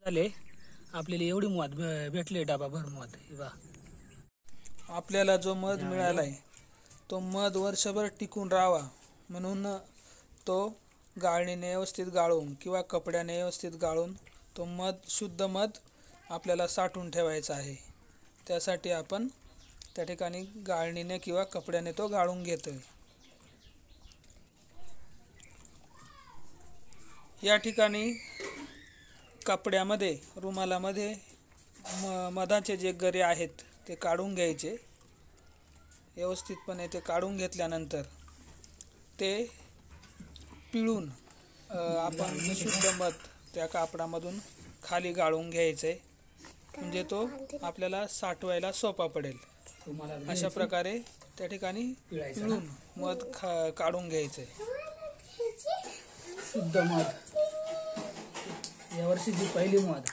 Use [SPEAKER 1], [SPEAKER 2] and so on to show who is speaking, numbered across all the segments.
[SPEAKER 1] झाले आपल्याला एवढी मध भेटले डबा भर मध बा.
[SPEAKER 2] आपल्याला जो मध मिळालाय तो मध वर्षभर टिकून राहावा म्हणून तो गाळणीने व्यवस्थित गाळून किंवा कपड्याने व्यवस्थित गाळून तो मध शुद्ध मध आपल्याला साठवून ठेवायचा आहे. त्यासाठी आपण त्या ठिकाणी गाळणीने किंवा कपड्याने तो गाळून घेतोय. या ठिकाणी कपड्यामध्ये रुमालामध्ये मधाचे जे गरे आहेत ते काढून घ्यायचे. व्यवस्थितपणे ते काढून घेतल्यानंतर ते पिळून आपण शुद्ध मध त्या कापडामधून खाली गाळून घ्यायचे. म्हणजे तो आपल्याला साठवायला सोपा पडेल. अशा प्रकारे त्या ठिकाणी पिळून मध काढून घ्यायचे.
[SPEAKER 1] शुद्ध मध यावर्षीची पहिली मध.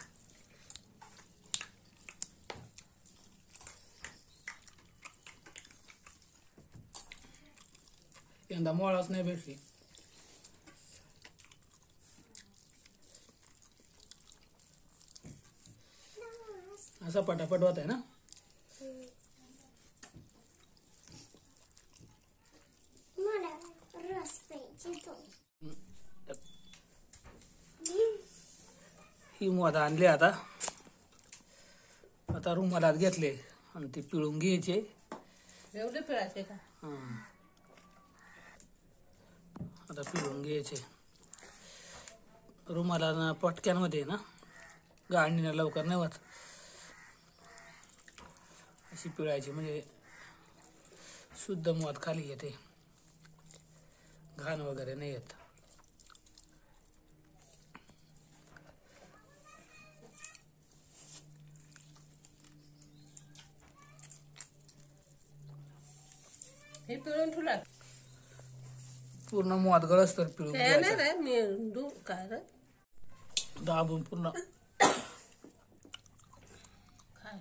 [SPEAKER 1] यंदा मोळाच नाही भेटली. असा पटापट होत आहे ना. ही मध आणली आता रुमालात घेतले आणि ते पिळून घ्यायचे.
[SPEAKER 3] एवढे पिळायचे का?
[SPEAKER 1] आता पिळून घ्यायचे. रुमाला पटक्यांमध्ये ना गाळणीला लवकर नाही होत. अशी पिळायची म्हणजे शुद्ध मध खाली येते, घाण वगैरे नाही येत.
[SPEAKER 3] हे पिळून ठेवला
[SPEAKER 1] पूर्ण मध गळस तर पिळून घ्यायचं.
[SPEAKER 3] रे मी दूध काय रे
[SPEAKER 1] दाबून पूर्ण
[SPEAKER 3] काय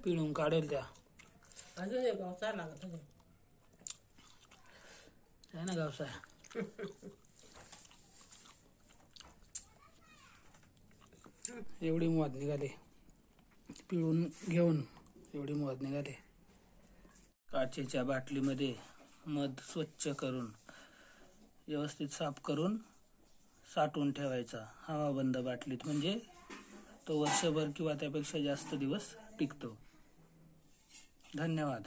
[SPEAKER 1] पिळून काढेल त्या.
[SPEAKER 3] अजून एक गावचा लागत
[SPEAKER 1] आहे ना गावसाय. एवढी मध निघाले पिळून घेऊन. एवढी मध निघाले. काचेच्या बाटलीमध्ये मध स्वच्छ करून व्यवस्थित साफ करून साठवून ठेवायचा हवाबंद बाटलीत. म्हणजे तो वर्षभर किंवा त्यापेक्षा जास्त दिवस टिकतो. धन्यवाद.